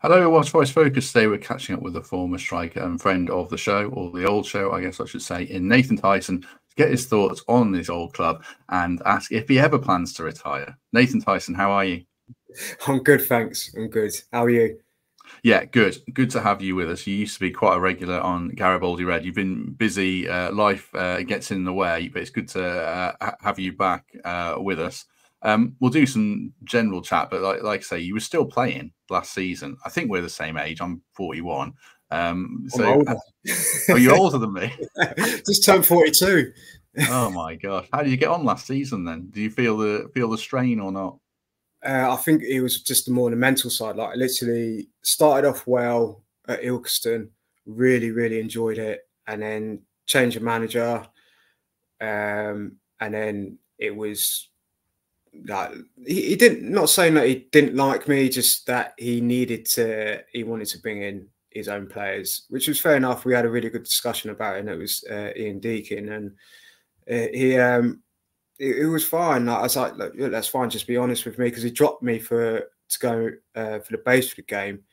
Hello, Watch Voice Focus. Today we're catching up with a former striker and friend of the show, or the old show, I guess I should say, in Nathan Tyson, to get his thoughts on his old club and ask if he ever plans to retire. Nathan Tyson, how are you? I'm good, thanks. I'm good. How are you? Yeah, good. Good to have you with us. You used to be quite a regular on Garibaldi Red. You've been busy. Life gets in the way, but it's good to have you back with us. We'll do some general chat, but like I say, you were still playing last season. I think we're the same age. I'm 41. I'm older. Oh, you're older than me. Just turned 42. Oh my gosh! How did you get on last season then? Do you feel the strain or not? I think it was just more on the mental side. Like, I literally started off well at Ilkeston, really enjoyed it, and then changed of manager, and then it was like he didn't, not saying that he didn't like me, just that he wanted to bring in his own players, which was fair enough. We had a really good discussion about it, and it was Ian Deakin, and it was fine. I was like, look, that's fine. Just be honest with me, because he dropped me to go for the base for the game,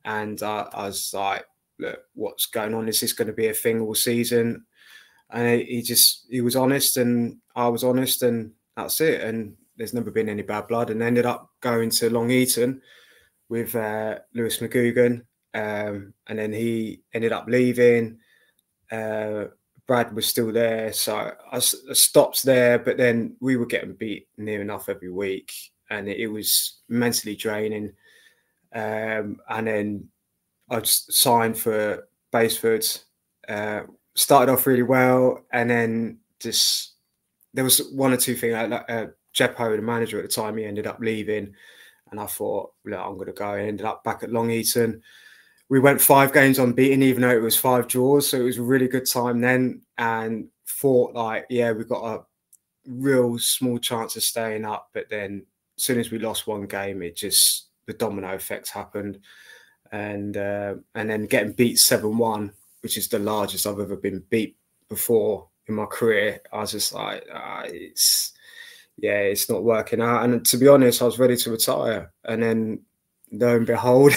and I was like, look, what's going on? Is this going to be a thing all season? And he was honest, and I was honest, and that's it. And there's never been any bad blood. And ended up going to Long Eaton with Lewis McGugan, and then he ended up leaving. Brad was still there, so I stopped there. But then we were getting beat near enough every week, and it was mentally draining. And then I just signed for Baseford. Started off really well, and then just there was one or two things. Jeppo, the manager at the time, he ended up leaving, and I thought, look, I'm going to go. I ended up back at Long Eaton. We went 5 games unbeaten, even though it was 5 draws. So it was a really good time then, and thought like, yeah, we've got a real small chance of staying up. But then as soon as we lost one game, the domino effects happened. And then getting beat 7-1, which is the largest I've ever been beat before in my career, I was just like, it's not working out. And to be honest, I was ready to retire. And then lo and behold,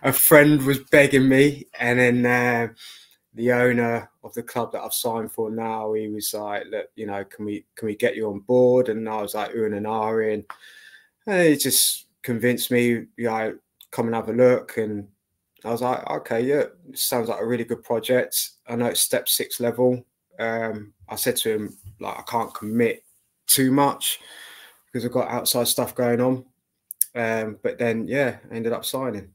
a friend was begging me, and then the owner of the club that I've signed for now, he was like, look, can we get you on board? And I was like, and ahhing. And he just convinced me, come and have a look. And I was like, okay, yeah, it sounds like a really good project. I know it's step 6 level. I said to him, like, I can't commit too much because I've got outside stuff going on. But then, yeah, I ended up signing.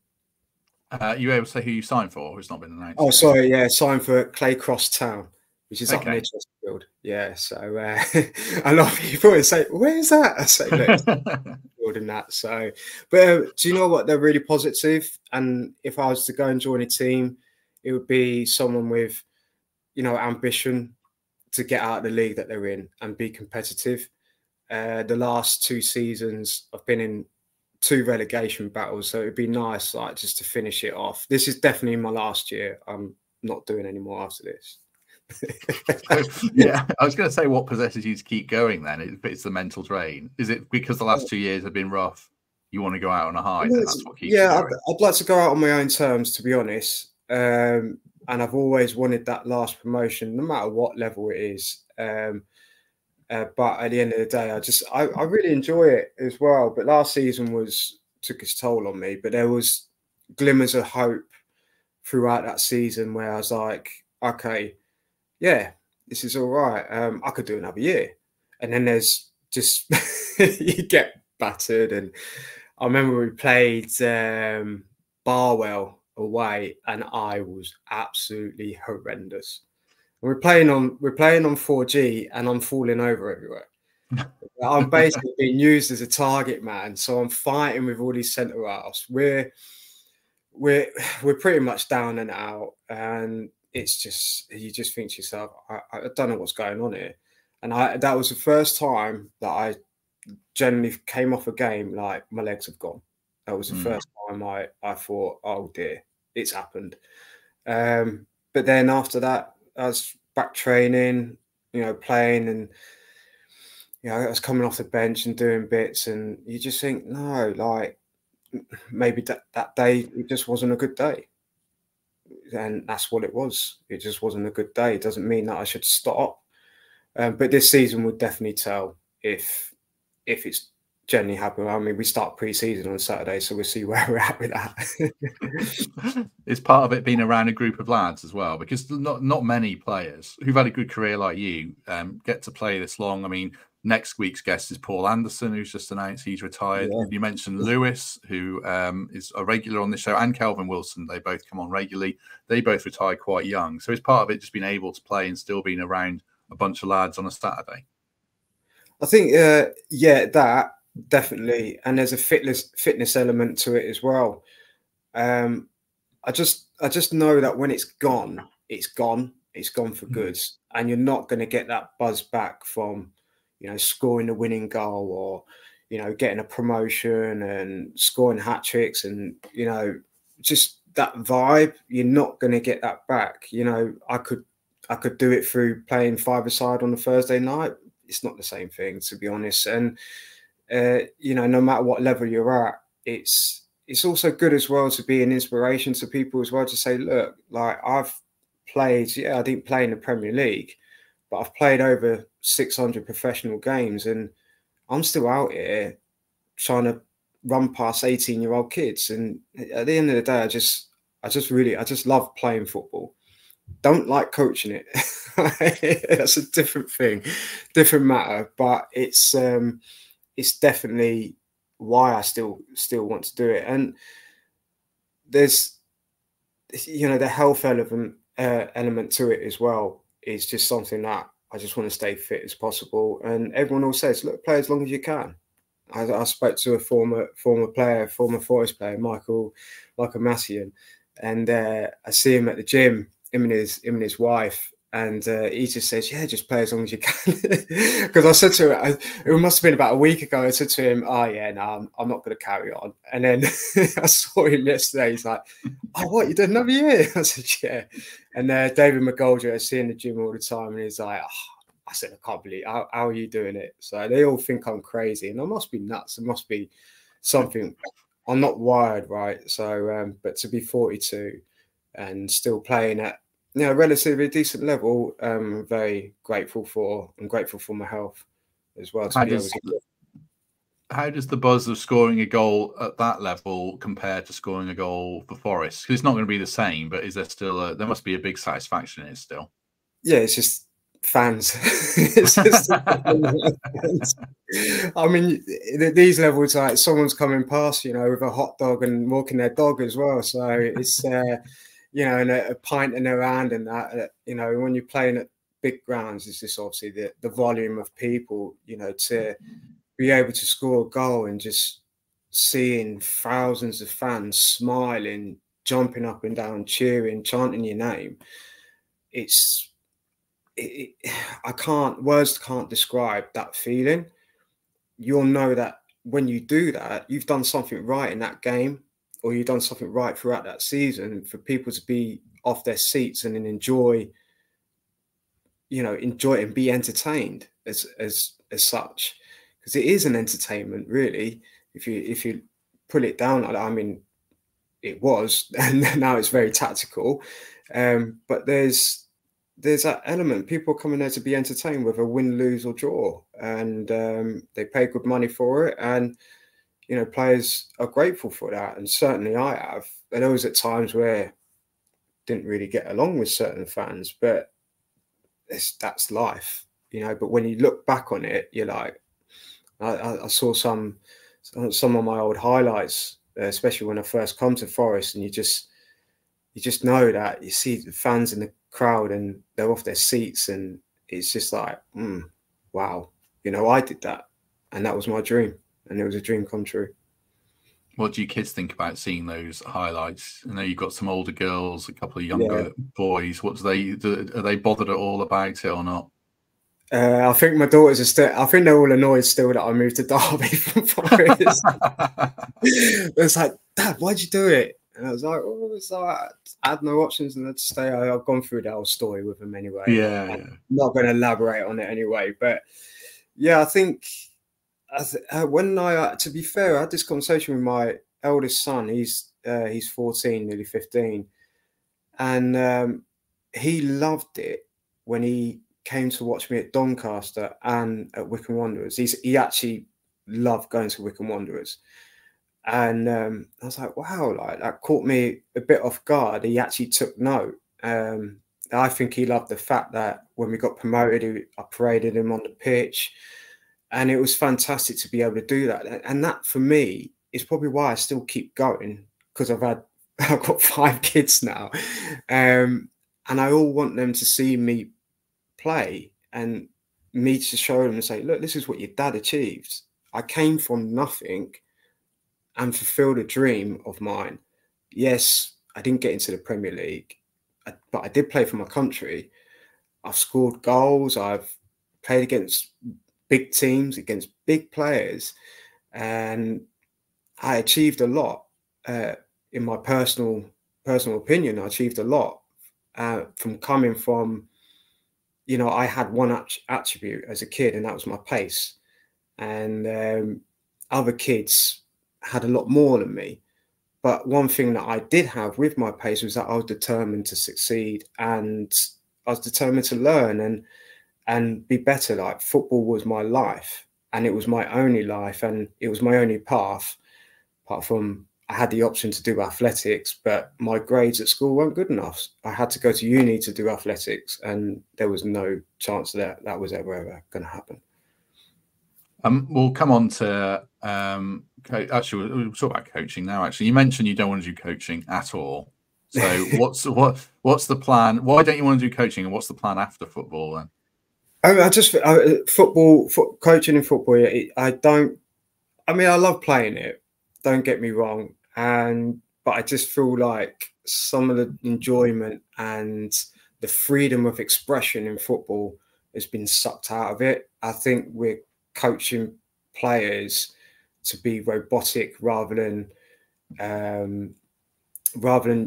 You able to say who you signed for? It's not been announced. Oh, sorry, yeah, signed for Claycross Town, which is up near Okay. Chesterfield. Yeah, so a lot of people would say, "Where's that?" I say, "Look, in that." So, but do you know what? They're really positive, and if I was to go and join a team, it would be someone with, ambition to get out of the league that they're in and be competitive. The last 2 seasons, I've been in 2 relegation battles, so it'd be nice, like, just to finish it off. This is definitely my last year. I'm not doing any more after this. Yeah, I was going to say, what possesses you to keep going then? It's the mental drain. Is it because the last 2 years have been rough? You want to go out on a high, then that's what keeps you going? I'd like to go out on my own terms, to be honest. And I've always wanted that last promotion, no matter what level it is. But at the end of the day, I really enjoy it as well. But last season took its toll on me. But there was glimmers of hope throughout that season where I was like, okay, yeah, this is all right. I could do another year. And then there's just you get battered. And I remember we played Barwell away, and I was absolutely horrendous. We're playing on 4G, and I'm falling over everywhere. I'm basically being used as a target man, so I'm fighting with all these centre halves. We're pretty much down and out, and it's just, you just think to yourself, I don't know what's going on here. And that was the first time that I generally came off a game like my legs have gone. That was the first time I thought, oh dear, it's happened. But then after that, I was back training, playing, and I was coming off the bench and doing bits, and you just think, no, like, maybe that day it just wasn't a good day, and that's what it was. It just wasn't a good day. It doesn't mean that I should stop. But this season would definitely tell if it's generally happening. I mean, we start pre-season on Saturday, so we'll see where we're at with that. It's part of it being around a group of lads as well, because not many players who've had a good career like you get to play this long. I mean, next week's guest is Paul Anderson, who's just announced he's retired. Yeah. You mentioned Lewis, who is a regular on the show, and Kelvin Wilson. They both come on regularly. They both retired quite young. So it's part of it just being able to play and still being around a bunch of lads on a Saturday. I think, yeah, that definitely. And there's a fitness element to it as well. I just know that when it's gone, it's gone. It's gone for good. And you're not going to get that buzz back from, you know, scoring a winning goal or, you know, getting a promotion and scoring hat tricks and, you know, just that vibe. You're not going to get that back. You know, I could do it through playing five-a-side on a Thursday night. It's not the same thing, to be honest. And, you know, no matter what level you're at, it's also good as well to be an inspiration to people as well, to say, look, like I've played, yeah, I didn't play in the Premier League, but I've played over 600 professional games and I'm still out here trying to run past 18-year-old kids. And at the end of the day, I just love playing football. Don't like coaching it. That's a different thing, different matter. But it's definitely why I still want to do it. And there's, you know, the health element to it as well is just something that I just want to stay fit as possible. And everyone always says, look, play as long as you can. I spoke to a former Forest player, Michael Massian, and I see him at the gym, him and his wife, and he just says, yeah, just play as long as you can. Because I said to him, it must have been about a week ago, I said to him, oh yeah, no, I'm not going to carry on. And then I saw him yesterday, he's like, oh, what, you did another year? I said, yeah. And David McGoldrick, I see in the gym all the time, and he's like, oh. I said, I can't believe, how are you doing it? So they all think I'm crazy, and I must be nuts. It must be something. I'm not wired right. So, but to be 42 and still playing at, you know, relatively decent level, I'm very grateful for. I'm grateful for my health as well. How does the buzz of scoring a goal at that level compare to scoring a goal for Forest? Because it's not going to be the same, but is there still there must be a big satisfaction in it still? Yeah, it's just fans. It's just fans. I mean, these levels, like someone's coming past, you know, with a hot dog and walking their dog as well. So it's, you know, and a pint in their hand and that, you know, when you're playing at big grounds, it's just obviously the volume of people, you know, to be able to score a goal and just seeing thousands of fans smiling, jumping up and down, cheering, chanting your name. Words can't describe that feeling. You'll know that when you do that, you've done something right in that game, or you've done something right throughout that season. For people to be off their seats and then enjoy and be entertained as such, because it is an entertainment, really. If you pull it down, I mean, it was, and now it's very tactical. But there's that element. People are coming there to be entertained, whether win, lose, or draw, and they pay good money for it. And you know, players are grateful for that, and certainly I have. And there was at times where I didn't really get along with certain fans, but that's life, you know. But when you look back on it, you're like, I saw some of my old highlights, especially when I first come to Forest, and you just know that you see the fans in the crowd and they're off their seats, and it's just like, wow, you know, I did that, and that was my dream, and it was a dream come true. What do you kids think about seeing those highlights? I know you've got some older girls, a couple of younger boys. Are they bothered at all about it or not? I think my daughters are still. I think they're all annoyed still that I moved to Derby from Forest. It's like, Dad, why'd you do it? And I was like, oh, it's like, I had no options, and I had to stay. I've gone through the whole story with them anyway. Yeah, I'm not going to elaborate on it anyway. But yeah, I think when to be fair, I had this conversation with eldest son, he's 14, nearly 15, and he loved it when he came to watch me at Doncaster and at Wycombe Wanderers. He actually loved going to Wycombe Wanderers. And I was like, wow, like that caught me a bit off guard. He actually took note. I think he loved the fact that when we got promoted, I paraded him on the pitch, and it was fantastic to be able to do that. And that for me is probably why I still keep going, because I've got 5 kids now, and I all want them to see me play and me to show them and say, look, this is what your dad achieved. I came from nothing and fulfilled a dream of mine. Yes, I didn't get into the Premier League, but I did play for my country. I've scored goals. I've played against big teams, against big players, and I achieved a lot. In my personal opinion, I achieved a lot from coming from, you know, I had one attribute as a kid, and that was my pace. And other kids had a lot more than me. But one thing that I did have with my pace was that I was determined to succeed, and I was determined to learn and be better. Like, football was my life, and it was my only life, and it was my only path, apart from I had the option to do athletics, but my grades at school weren't good enough. I had to go to uni to do athletics, and there was no chance that that was ever going to happen. We'll come on to actually we'll talk about coaching now. Actually, you mentioned you don't want to do coaching at all. So what's the plan? Why don't you want to do coaching, and what's the plan after football then? Coaching in football. I mean, I love playing it. Don't get me wrong, but I just feel like some of the enjoyment and the freedom of expression in football has been sucked out of it. I think we're coaching players to be robotic rather than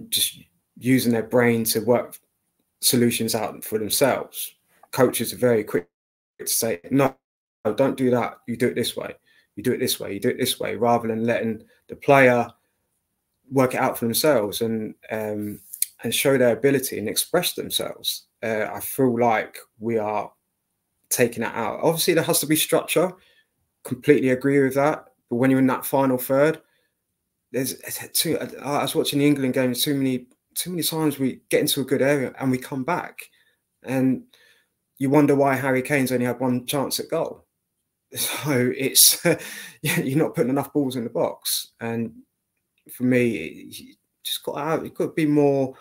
just using their brain to work solutions out for themselves. Coaches are very quick to say, no, don't do that. You do it this way. You do it this way. You do it this way, rather than letting the player work it out for themselves and show their ability and express themselves. I feel like we are taking it out. Obviously, there has to be structure. Completely agree with that. But when you're in that final third, I was watching the England game. Too many times we get into a good area and we come back, and you wonder why Harry Kane's only had one chance at goal. So it's you're not putting enough balls in the box. And for me, you just got out. It could be more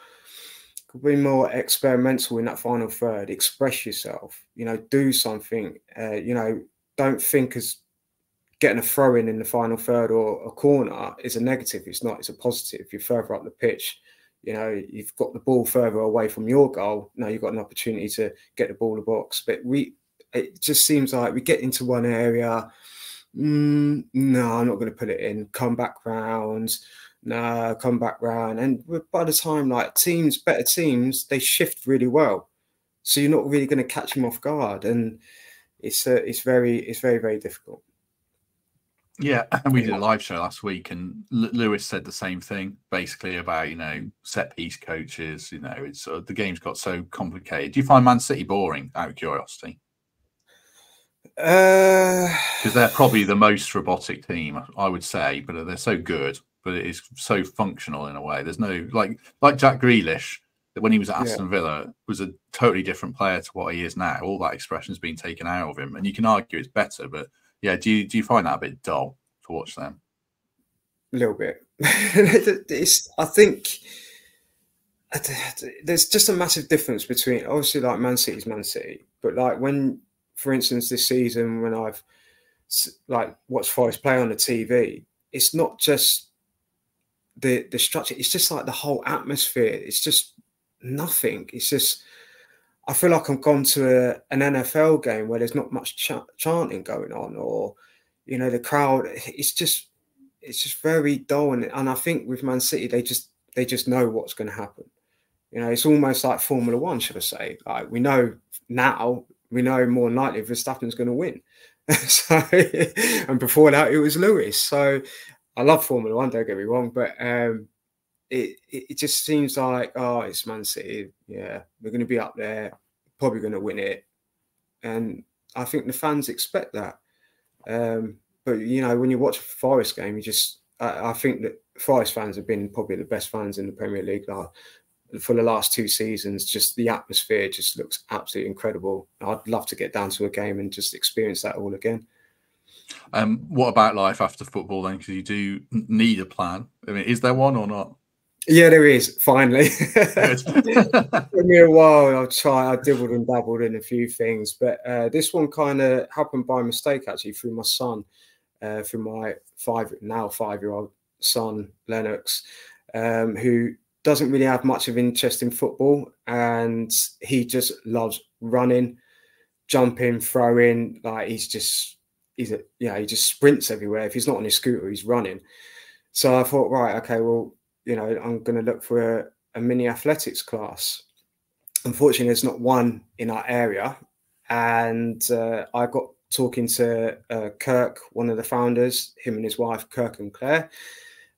experimental in that final third. Express yourself. You know, do something. You know, don't think as getting a throw in the final third or a corner is a negative. It's not. It's a positive. You're further up the pitch. You know, you've got the ball further away from your goal. Now you've got an opportunity to get the ball in the box. But it just seems like we get into one area. No, I'm not going to put it in. Come back round. No, come back round. And by the time, like, better teams, they shift really well. So you're not really going to catch them off guard. And it's very, very difficult. Yeah, and we did a live show last week, and Lewis said the same thing, basically about, you know, set piece coaches. You know, it's the game's got so complicated. Do you find Man City boring, out of curiosity? Because they're probably the most robotic team, I would say, but they're so good, but it is so functional in a way. There's no like Jack Grealish, that when he was at Aston Villa was a totally different player to what he is now. All that expression's been taken out of him, and you can argue it's better, but yeah, do you find that a bit dull to watch them? A little bit. I think there's just a massive difference between, obviously, like, Man City's Man City, but like when, for instance, this season when I've like watched Forest play on the TV, it's not just the structure. It's just like the whole atmosphere. It's just nothing. It's just, I feel like I've gone to an NFL game where there's not much chanting going on, or, you know, the crowd. It's just very dull. And I think with Man City, they just know what's going to happen. You know, it's almost like Formula One, should I say? Like, we know now, more than likely Verstappen's going to win. So, and before that, it was Lewis. So I love Formula One, don't get me wrong, but it just seems like, oh, it's Man City. Yeah, we're going to be up there, probably going to win it. And I think the fans expect that. But, you know, when you watch a Forest game, I think that Forest fans have been probably the best fans in the Premier League for the last 2 seasons. Just the atmosphere just looks absolutely incredible. I'd love to get down to a game and just experience that all again. What about life after football then? Because you do need a plan. I mean, is there one or not? Yeah, there is, finally. It took me a while. I dibbled and dabbled in a few things, but this one kind of happened by mistake, actually, through my son, through my 5-year-old son, Lennox, who doesn't really have much of interest in football, and he just loves running, jumping, throwing. Like he just sprints everywhere. If he's not on his scooter, he's running. So I thought, right, okay, well, you know, I'm going to look for a mini athletics class. Unfortunately, there's not one in our area. And I got talking to Kirk, one of the founders, him and his wife, Kirk and Claire,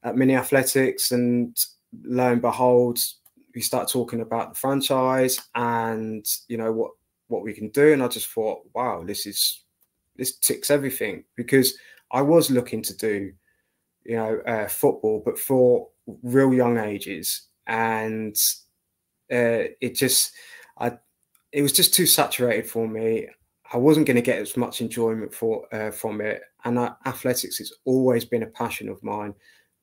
at Mini Athletics. And lo and behold, we start talking about the franchise and, you know, what we can do. And I just thought, wow, this ticks everything, because I was looking to do, you know, football, but for real young ages. And it was just too saturated for me. I wasn't going to get as much enjoyment from it. And athletics has always been a passion of mine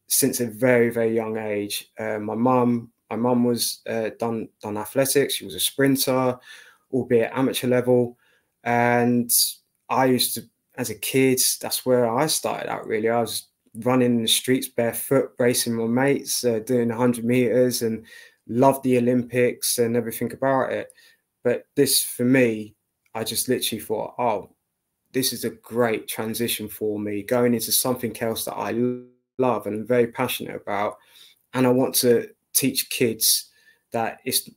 since a very, very young age. My mum was done athletics. She was a sprinter, albeit amateur level. And I used to, as a kid, that's where I started out, really. I was running in the streets barefoot, racing my mates, doing 100 meters, and loved the Olympics and everything about it. But this, for me, I just literally thought, oh, this is a great transition for me, going into something else that I love and I'm very passionate about. And I want to teach kids that it's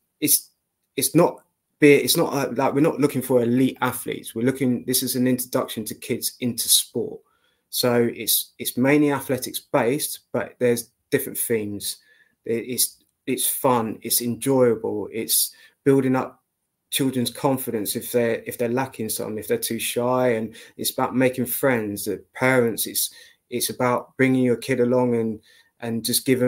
not like we're not looking for elite athletes. This is an introduction to kids into sport. So it's mainly athletics based, but there's different themes. It's fun, it's enjoyable, it's building up children's confidence if they're lacking something, if they're too shy, and it's about making friends. The parents, it's about bringing your kid along and just give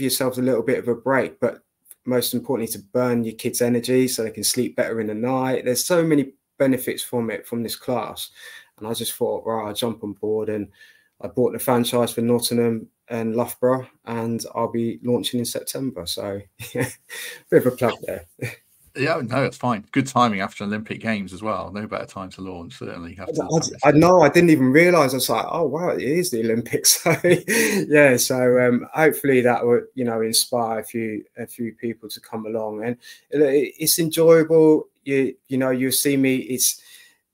yourselves a little bit of a break, but most importantly to burn your kids' energy so they can sleep better in the night. There's so many benefits from this class. And I just thought, right, I'll jump on board, and I bought the franchise for Nottingham and Loughborough, and I'll be launching in September. So, yeah, bit of a plug there. Yeah, no, it's fine. Good timing after Olympic Games as well. No better time to launch, certainly. I know. I didn't even realise. I was like, oh wow, it is the Olympics. So, yeah. So hopefully that will, you know, inspire a few people to come along, and it's enjoyable. You know, you'll see me. It's,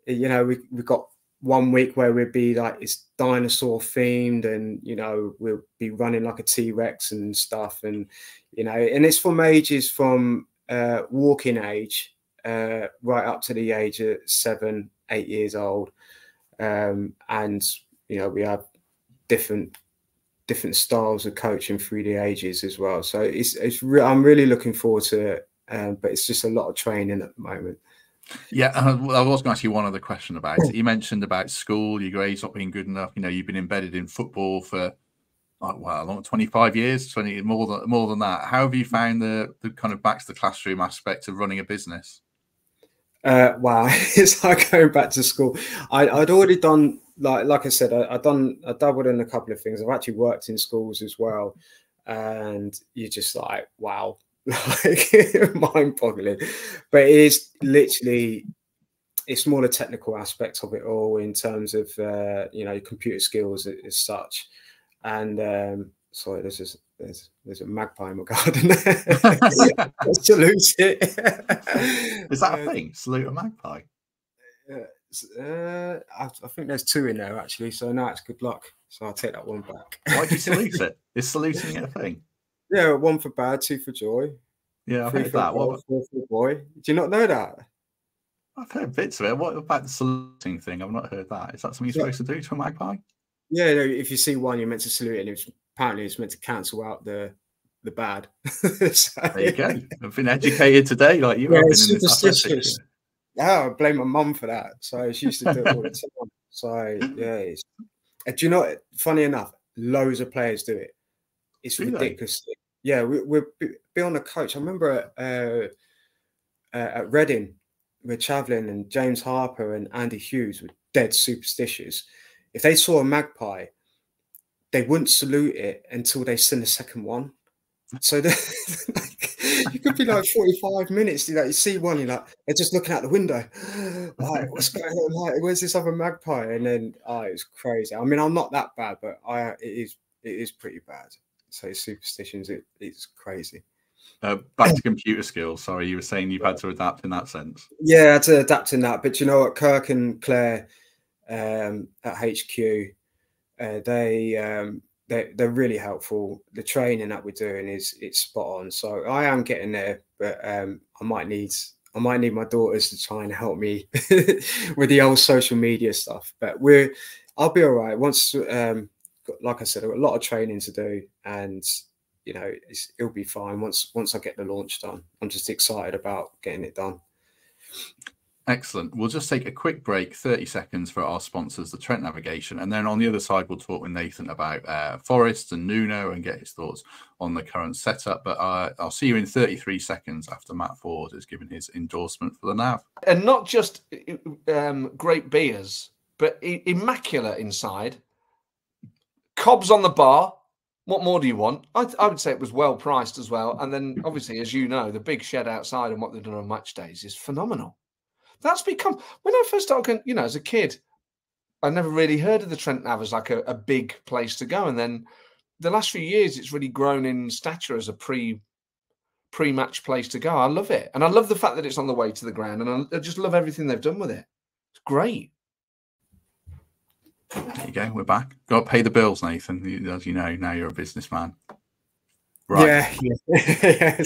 you know, we've got 1 week where we'll be like, it's dinosaur themed, and, you know, we'll be running like a T-Rex and stuff, and, you know, and it's from ages from walking age right up to the age of 7-8 years old, and, you know, we have different styles of coaching through the ages as well. So I'm really looking forward to it, but it's just a lot of training at the moment. Yeah, I was going to ask you one other question about it. You mentioned about school, your grades not being good enough. You know, you've been embedded in football for, long 25 years, more than that. How have you found the kind of back to the classroom aspect of running a business? Wow, it's like going back to school. I'd already done, like I said, I dabbled in a couple of things. I've actually worked in schools as well, and you're just like, wow. Like mind-boggling, but it is literally, it's more the technical aspects of it all in terms of you know, computer skills as such. And sorry, there's a magpie in my garden. Salute it. Is that a thing? Salute a magpie? I think there's 2 in there actually, so now it's good luck. So I'll take that one back. Why do you salute it? Is saluting a thing? Yeah, 1 for bad, 2 for joy. Yeah, I've heard that. 4 for boy. Do you not know that? I've heard bits of it. What about the saluting thing? I've not heard that. Is that something you're supposed to do to a magpie? Yeah, no, if you see one, you're meant to salute it, and apparently it's meant to cancel out the bad. So, There you go. I've been educated today, like you yeah, have been it's in this athletics. superstitious. Yeah, I blame my mum for that. So she used to do it all the time. So yeah, do you know what? Funny enough, loads of players do it. It's Do they? ridiculous. Yeah, we're be on the coach. I remember at Reading, we're traveling, and James Harper and Andy Hughes were dead superstitious. If they saw a magpie, they wouldn't salute it until they seen the second one. So you could be like 45 minutes. You see one, you're like, they're just looking out the window. Like, what's going on? Like, where's this other magpie? And then, it's crazy. I mean, I'm not that bad, but it is pretty bad. So superstitions, it's crazy. Back to computer skills. Sorry, you were saying you've had to adapt in that sense. Yeah, I had to adapt in that. But you know what, Kirk and Claire at HQ, they're really helpful. The training that we're doing it's spot on. So I am getting there, but I might need my daughters to try and help me with the old social media stuff. But I'll be all right. Once, like I said, I've got a lot of training to do, and you know, it'll be fine once I get the launch done. I'm just excited about getting it done. Excellent. We'll just take a quick break, 30 seconds for our sponsors, the Trent Navigation. And then on the other side, we'll talk with Nathan about Forest and Nuno and get his thoughts on the current setup. But I'll see you in 33 seconds after Matt Ford has given his endorsement for the Nav. And not just great beers, but immaculate inside. Cobs on the bar. What more do you want? I would say it was well priced as well. And then, obviously, as you know, the big shed outside and what they've done on match days is phenomenal. That's become, when I first started, you know, as a kid, I never really heard of the Trent Nav as like a big place to go. And then the last few years, it's really grown in stature as a pre-match place to go. I love it. And I love the fact that it's on the way to the ground. And I just love everything they've done with it. It's great. There you go. We're back. Got to pay the bills, Nathan. As you know, now you're a businessman. Right. Yeah.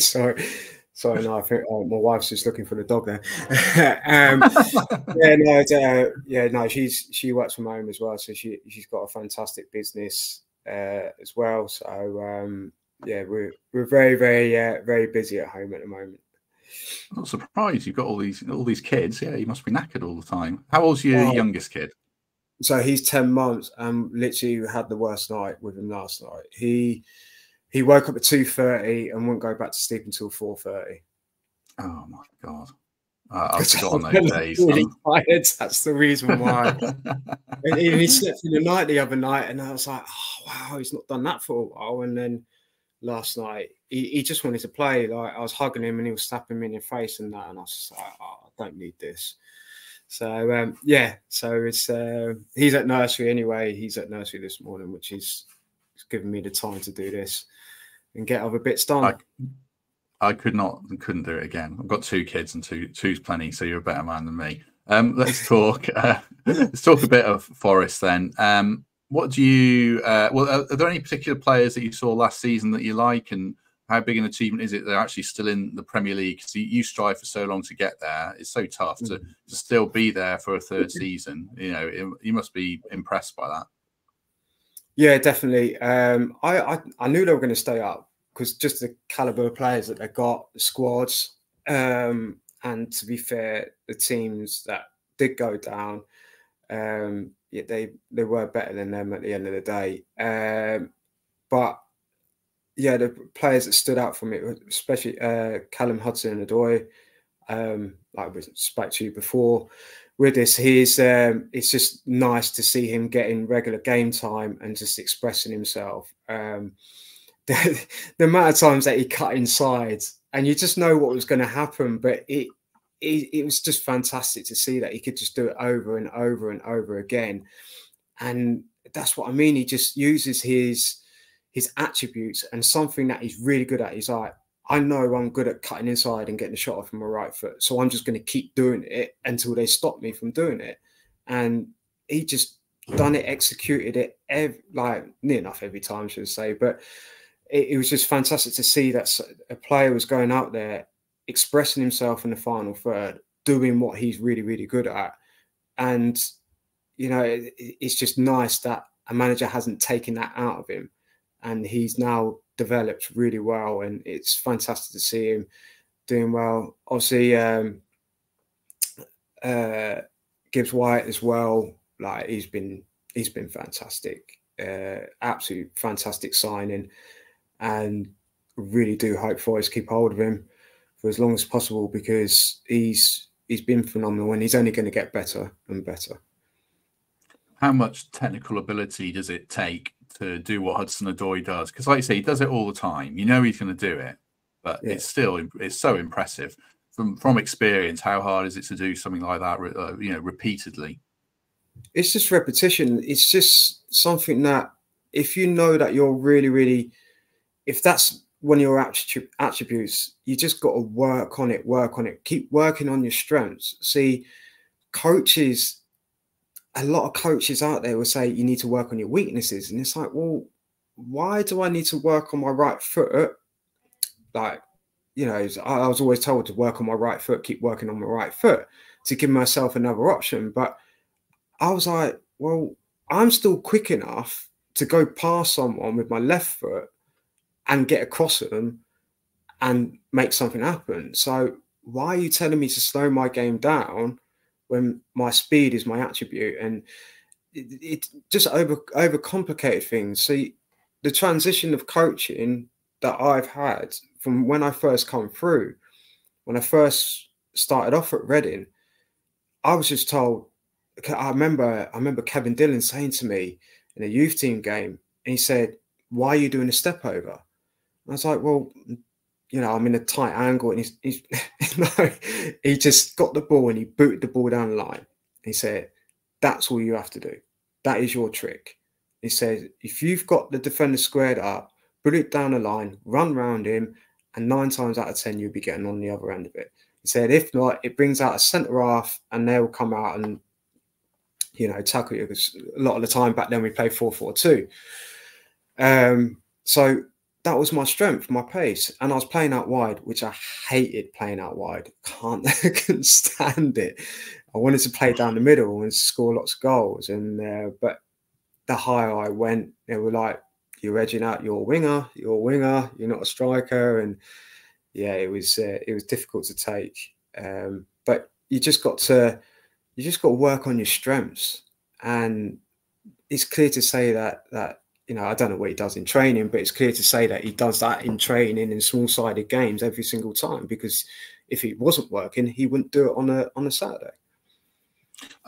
Sorry, no, I think my wife's just looking for the dog there. She works from home as well, so she's got a fantastic business as well. So we're very, very, very busy at home at the moment. I'm not surprised. You've got all these kids. Yeah, you must be knackered all the time. How old's your youngest kid? So he's 10 months, and literally had the worst night with him last night. He woke up at 2:30 and wouldn't go back to sleep until 4:30. Oh my God. I've forgotten those days. Really tired. That's the reason why. And he slept in the night the other night, and I was like, oh, wow, he's not done that for a while. And then last night, he just wanted to play. Like, I was hugging him, and he was slapping me in the face and that. And I was just like, oh, I don't need this. So, so it's he's at nursery anyway. He's at nursery this morning, which is giving me the time to do this and get other bits done. I couldn't do it again. I've got 2 kids, and two's plenty, so you're a better man than me. Let's talk a bit of Forest then. What do you are there any particular players that you saw last season that you like, and how big an achievement is it they're actually still in the Premier League? Because you strive for so long to get there. It's so tough to still be there for a 3rd season. You know, you must be impressed by that. Yeah, definitely. I knew they were going to stay up, because just the caliber of players that they got, the squads, and to be fair, the teams that did go down, they were better than them at the end of the day. But yeah, the players that stood out for me, especially Callum Hudson Adoi, like we spoke to you before, with this, it's just nice to see him getting regular game time and just expressing himself. The amount of times that he cut inside, and you just know what was going to happen, but it was just fantastic to see that he could just do it over and over and over again. And that's what I mean. He just uses his attributes, and something that he's really good at. He's like, I know I'm good at cutting inside and getting a shot off from my right foot, so I'm just going to keep doing it until they stop me from doing it. And he just done it, executed it like near enough every time, should I say. But it was just fantastic to see that a player was going out there, expressing himself in the final third, doing what he's really, really good at. And, you know, it's just nice that a manager hasn't taken that out of him, and he's now developed really well, and it's fantastic to see him doing well. Obviously, Gibbs White as well. Like he's been fantastic, absolute fantastic signing, and really do hope Forest keep hold of him for as long as possible, because he's been phenomenal and he's only going to get better and better. How much technical ability does it take to do what Hudson Adoi does? Because, like you say, he does it all the time. You know he's going to do it, but it's so impressive. From experience, how hard is it to do something like that, repeatedly? It's just repetition. It's just something that if you know that you're really, if that's one of your attributes, you just got to work on it, keep working on your strengths. See, coaches, a lot of coaches out there will say you need to work on your weaknesses. And it's like, well, why do I need to work on my right foot? Like, you know, I was always told to work on my right foot, keep working on my right foot to give myself another option. But I was like, well, I'm still quick enough to go past someone with my left foot and get across them and make something happen. So why are you telling me to slow my game down when my speed is my attribute? And it just overcomplicated things. See, the transition of coaching that I've had from when I first come through, when I first started off at Reading, I was just told, I remember Kevin Dillon saying to me in a youth team game, and he said, why are you doing a step over? And I was like, well, you know, I'm in a tight angle, and he's no, he just got the ball and he booted the ball down the line. He said, that's all you have to do. That is your trick. He said, if you've got the defender squared up, put it down the line, run round him, and 9 times out of 10, you'll be getting on the other end of it. He said, if not, it brings out a centre half and they'll come out and, you know, tackle you. Because a lot of the time back then we played 4-4-2. So that was my strength, my pace. And I was playing out wide, which I hated playing out wide. Couldn't stand it. I wanted to play down the middle and score lots of goals. And but the higher I went, they were like, you're edging out, you're a winger, you're not a striker. And yeah, it was difficult to take. But you just got to work on your strengths. And it's clear to say that you know, I don't know what he does in training, but it's clear to say that he does that in training in small-sided games every single time, because if he wasn't working, he wouldn't do it on a Saturday.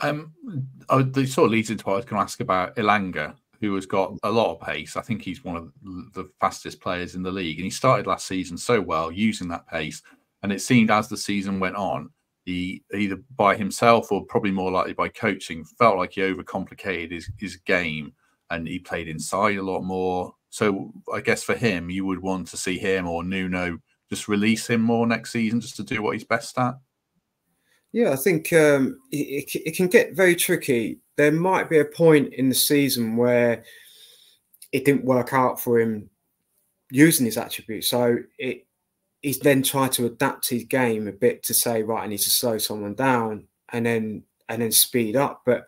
It sort of leads into what I was going to ask about Elanga, who has got a lot of pace. I think he's one of the fastest players in the league, and he started last season so well using that pace. And it seemed as the season went on, he either by himself or probably more likely by coaching felt like he overcomplicated his game, and he played inside a lot more. So I guess for him, you would want to see him or Nuno just release him more next season just to do what he's best at. Yeah, I think it can get very tricky. There might be a point in the season where it didn't work out for him using his attributes. So he's then tried to adapt his game a bit to say, right, I need to slow someone down and then speed up. But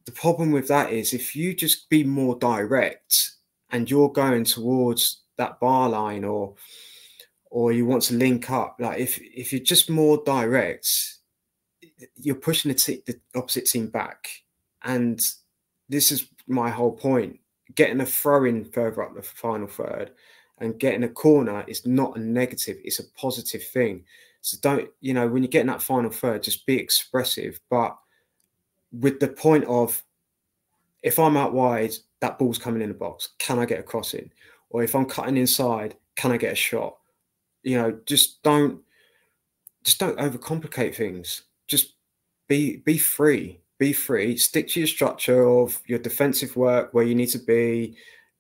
the problem with that is if you just be more direct and you're going towards that bar line or you want to link up, like if you're just more direct, you're pushing the opposite team back. And this is my whole point. Getting a throw in further up the final third and getting a corner is not a negative, it's a positive thing. So don't, you know, when you're getting that final third, just be expressive, but with the point of, if I'm out wide, that ball's coming in the box, can I get a cross in? Or if I'm cutting inside, can I get a shot? You know, just don't overcomplicate things. Just be free. Be free. Stick to your structure of your defensive work where you need to be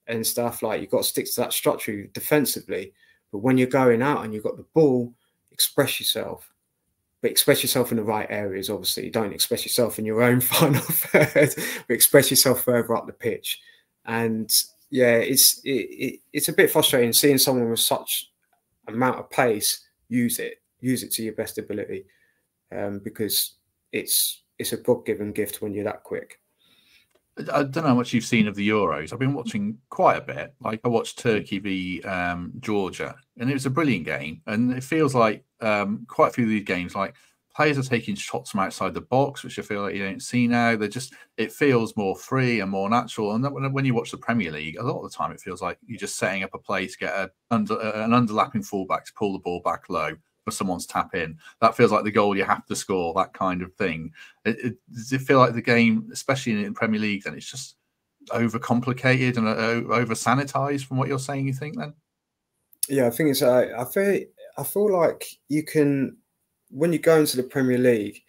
and stuff. Like, you've got to stick to that structure defensively. But when you're going out and you've got the ball, express yourself. But express yourself in the right areas, obviously. Don't express yourself in your own final third, but express yourself further up the pitch. And yeah, it's a bit frustrating seeing someone with such amount of pace use it to your best ability, because it's a God-given gift when you're that quick. I don't know how much you've seen of the Euros. I've been watching quite a bit. Like I watched Turkey v Georgia, and it was a brilliant game. And it feels like quite a few of these games, like players are taking shots from outside the box, which I feel like you don't see now. It feels more free and more natural. And when you watch the Premier League, a lot of the time it feels like you're just setting up a play to get an underlapping fullback to pull the ball back low for someone's tap in. That feels like the goal you have to score, that kind of thing. Does it feel like the game, especially in Premier League, then it's just overcomplicated and over sanitized from what you're saying, you think then? Yeah, I think it's I feel like you can, when you go into the Premier League,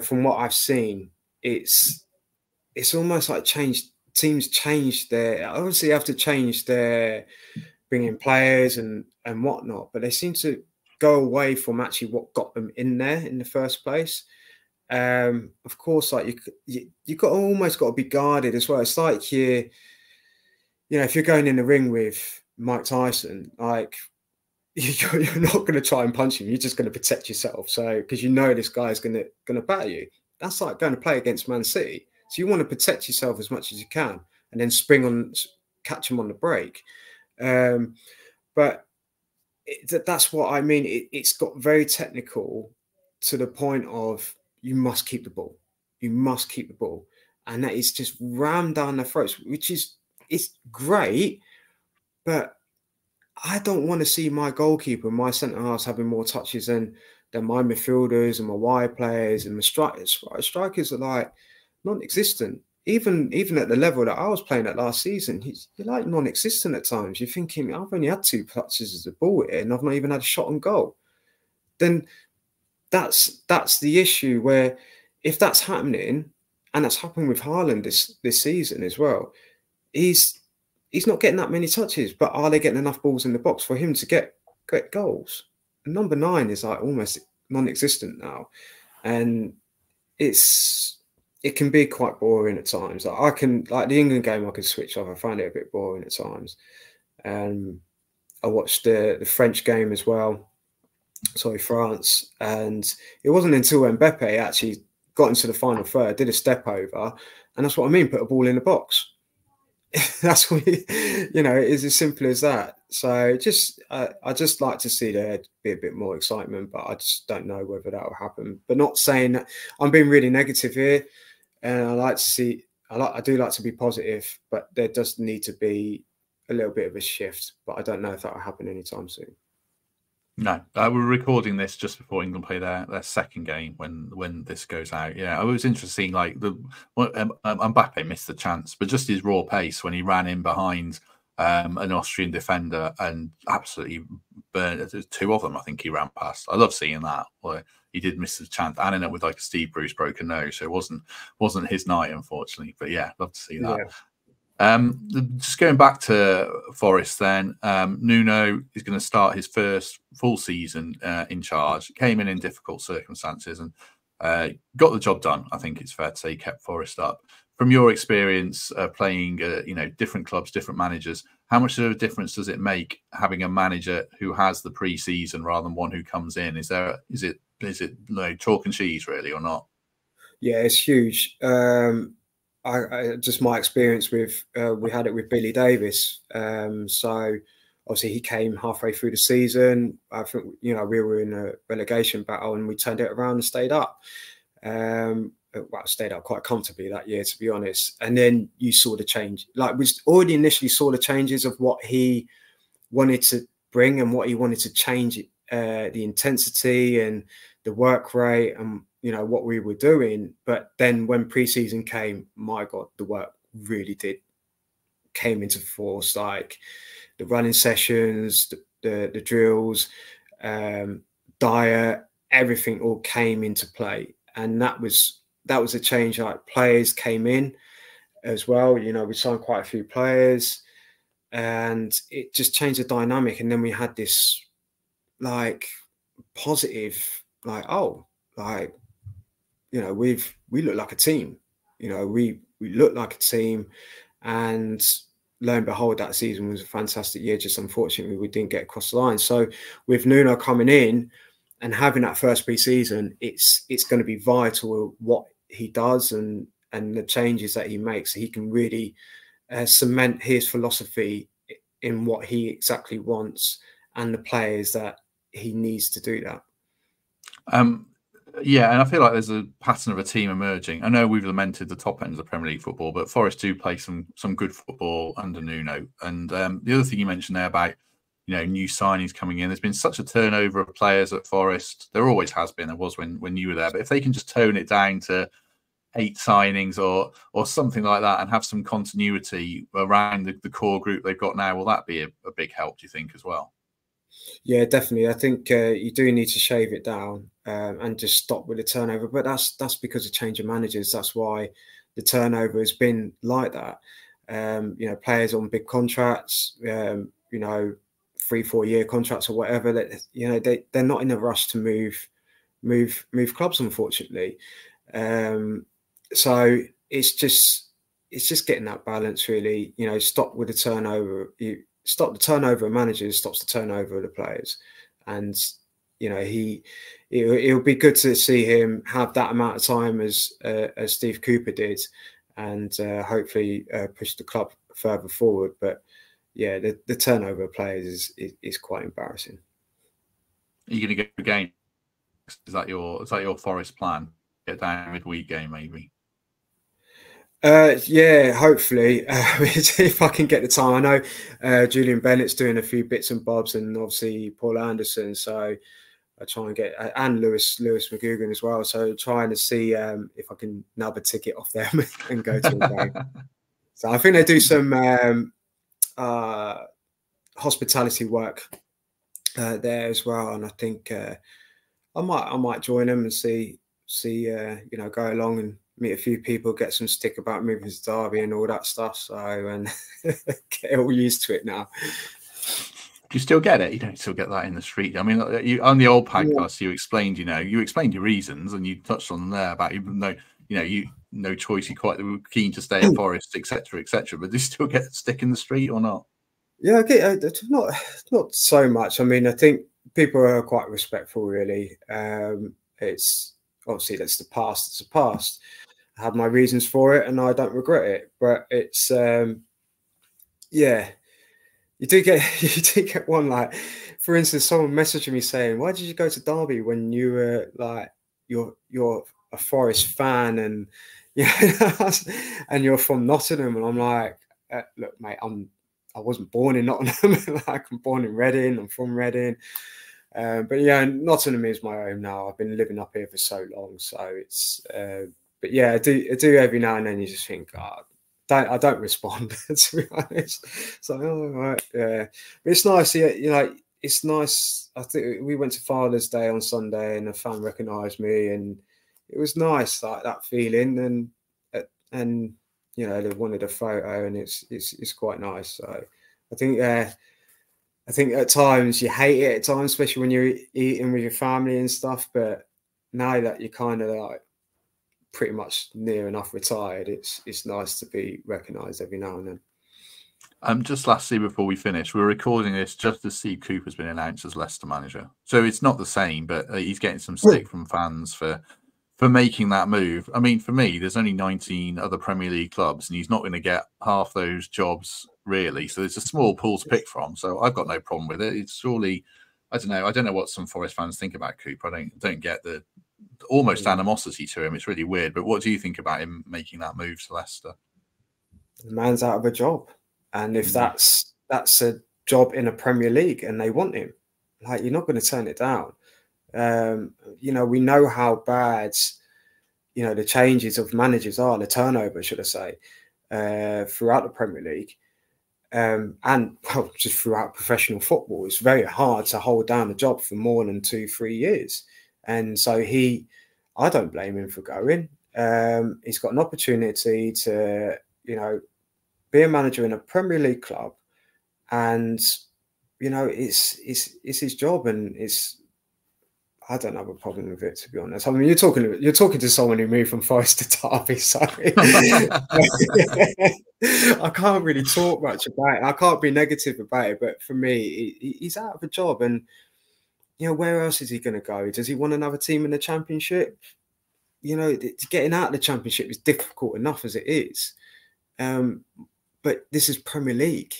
from what I've seen, it's almost like teams change their, obviously have to change their bringing players and whatnot, but they seem to go away from actually what got them in there in the first place. Of course, like you got almost got to be guarded as well. It's like if you're going in the ring with Mike Tyson, like you're not going to try and punch him. You're just going to protect yourself. So because you know this guy is going to batter you. That's like going to play against Man City. So you want to protect yourself as much as you can, and then catch him on the break. But that's what I mean. It's got very technical to the point of you must keep the ball. You must keep the ball. And that is just rammed down their throats, which it's great. But I don't want to see my goalkeeper, my centre-halves having more touches than my midfielders and my wide players and my strikers. Strikers are like non-existent. Even at the level that I was playing at last season, you're like non-existent at times. You're thinking, I've only had 2 touches of the ball here and I've not even had a shot on goal. Then that's the issue, where if that's happening, and that's happened with Haaland this season as well, he's not getting that many touches, but are they getting enough balls in the box for him to get goals? And number 9 is like almost non-existent now. And it can be quite boring at times. Like the England game, I could switch off. I find it a bit boring at times. I watched the French game as well. Sorry, France. And it wasn't until Mbappe actually got into the final third, did a step over, and that's what I mean, put a ball in the box. That's what it's as simple as that. So I just like to see there be a bit more excitement, but I just don't know whether that will happen. But not saying that I'm being really negative here. And I do like to be positive, but there does need to be a little bit of a shift. But I don't know if that will happen anytime soon. No, we're recording this just before England play their second game when this goes out. Yeah, it was interesting. Like Mbappe missed the chance, but just his raw pace when he ran in behind an Austrian defender and absolutely burned. There's 2 of them, I think he ran past. I love seeing that. Where he did miss the chance, and in it with like a Steve Bruce broken nose, so it wasn't his night, unfortunately. But yeah, love to see that. Yeah. Just going back to Forest then, Nuno is going to start his first full season in charge. Came in difficult circumstances and got the job done. I think it's fair to say he kept Forest up. From your experience playing, different clubs, different managers, how much of a difference does it make having a manager who has the pre-season rather than one who comes in? Is it chalk and cheese really or not? Yeah, it's huge. I just my experience with we had it with Billy Davis. So obviously he came halfway through the season. I think we were in a relegation battle and we turned it around and stayed up. Stayed up quite comfortably that year, to be honest. And then you saw the change. Like we already initially saw the changes of what he wanted to bring and what he wanted to change, the intensity and the work rate and what we were doing. But then when pre-season came, my God, the work really came into force. Like the running sessions, the drills, diet, everything all came into play. And that was a change. Like players came in as well. We signed quite a few players and it just changed the dynamic. And then we had this like positive, like, oh, like, we look like a team, we look like a team. And lo and behold, that season was a fantastic year. Just unfortunately, we didn't get across the line. So with Nuno coming in and having that first pre-season, it's going to be vital what he does and and the changes that he makes, he can really cement his philosophy in what he exactly wants and the players that he needs to do that. Yeah, and I feel like there's a pattern of a team emerging. I know we've lamented the top ends of Premier League football, but Forest do play some good football under Nuno. And the other thing you mentioned there about, you know, new signings coming in, there's been such a turnover of players at Forest. There always has been. There was when you were there. But if they can just tone it down to 8 signings or something like that and have some continuity around the core group they've got now, will that be a big help, do you think, as well? Yeah, definitely. I think you do need to shave it down and just stop with the turnover. But that's because of change of managers. That's why the turnover has been like that. You know, players on big contracts, you know, 3-4 year contracts or whatever. That, you know, they're not in a rush to move clubs, unfortunately. So it's just getting that balance, really. You know, stop with the turnover. You stop the turnover of managers, stops the turnover of the players, and you know it'll be good to see him have that amount of time as Steve Cooper did, and hopefully push the club further forward. But yeah, the turnover of players is quite embarrassing. Are you going to go again? Is that your Forest plan? Get down a midweek game, maybe. Yeah, hopefully, if I can get the time. I know Julian Bennett's doing a few bits and bobs, and obviously Paul Anderson. So I try and get, and Lewis McGugan as well. So trying to see if I can nab a ticket off them and go to a game. So I think they do some hospitality work there as well, and I think I might join them and see you know, go along and meet a few people, get some stick about moving to Derby and all that stuff. So, and get all used to it now. Do you still get it? You don't still get that in the street. I mean, on the old podcast, you explained your reasons, and you touched on them there about, even though, you know, you no choice, you quite were keen to stay at Forest, etc., etc. But do you still get a stick in the street or not? Yeah, I get not so much. I mean, I think people are quite respectful, really. It's obviously that's the past. It's the past. I have my reasons for it, and I don't regret it. But it's yeah, you do get one, like, for instance, someone messaging me saying, "Why did you go to Derby when you were like you're a Forest fan and yeah, and you're from Nottingham?" And I'm like, "Look, mate, I wasn't born in Nottingham. Like, I'm born in Reading. I'm from Reading." But yeah, Nottingham is my home now. I've been living up here for so long, so it's. But yeah, I do every now and then. You just think, God, I don't respond, to be honest. So, oh, right, yeah. But it's nice. You know, it's nice. I think we went to Father's Day on Sunday, and a fan recognised me, and it was nice, like that feeling. And you know, they wanted a photo, and it's quite nice. So I think at times you hate it at times, especially when you're eating with your family and stuff. But now that you're kind of like pretty much near enough retired, it's nice to be recognised every now and then. Just lastly, before we finish, we're recording this just as Steve Cooper's been announced as Leicester manager. So it's not the same, but he's getting some stick from fans for making that move. I mean, for me, there's only 19 other Premier League clubs, and he's not going to get half those jobs, really. So it's a small pool to pick from. So I've got no problem with it. It's surely, I don't know what some Forest fans think about Cooper. I don't get the almost animosity to him. It's really weird. But what do you think about him making that move to Leicester? The man's out of a job. And if that's a job in a Premier League and they want him, like, you're not going to turn it down. You know, we know how bad, you know, the changes of managers are, the turnover, should I say, throughout the Premier League. And well, just throughout professional football. It's very hard to hold down a job for more than 2-3 years. And so I don't blame him for going. He's got an opportunity to, you know, be a manager in a Premier League club, and you know, it's his job, and I don't have a problem with it, to be honest. I mean, you're talking to someone who moved from Forest to Derby, so I can't really talk much about it. I can't be negative about it, but for me, he's out of a job, and you know, where else is he going to go? Does he want another team in the Championship? you know, getting out of the Championship is difficult enough as it is. But this is Premier League.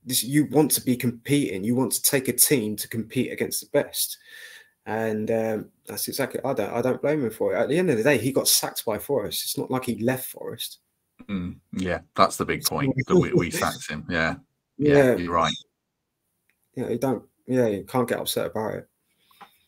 You want to be competing. You want to take a team to compete against the best. And that's exactly. I don't blame him for it. At the end of the day, he got sacked by Forest. It's not like he left Forest. Yeah, that's the big point. That we sacked him. Yeah, you're right. Yeah, you can't get upset about it.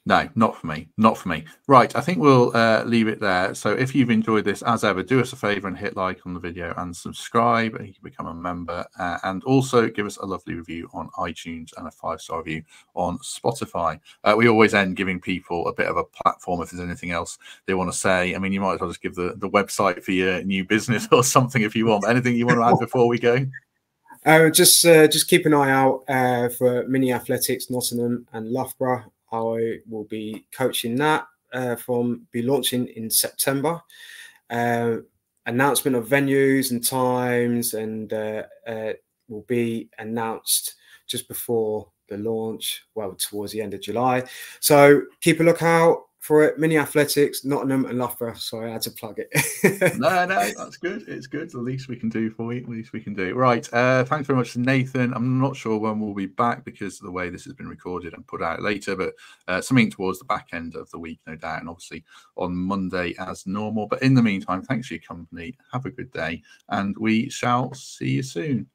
No, not for me. Not for me. Right, I think we'll leave it there. So if you've enjoyed this, as ever, do us a favour and hit like on the video and subscribe. You can become a member. And also give us a lovely review on iTunes and a 5-star review on Spotify. We always end giving people a bit of a platform if there's anything else they want to say. I mean, you might as well just give the website for your new business or something if you want. Anything you want to add before we go? Just keep an eye out for Mini Athletics, Nottingham and Loughborough. I will be coaching that be launching in September. Announcement of venues and times and will be announced just before the launch, well, towards the end of July. So keep a lookout for it. Mini Athletics, Nottingham and Loughborough. Sorry, I had to plug it. No, that's good. It's good. The least we can do for you. The least we can do. Right. Thanks very much to Nathan. I'm not sure when we'll be back because of the way this has been recorded and put out later, but something towards the back end of the week, no doubt, and obviously on Monday as normal. But in the meantime, thanks for your company. Have a good day, and we shall see you soon.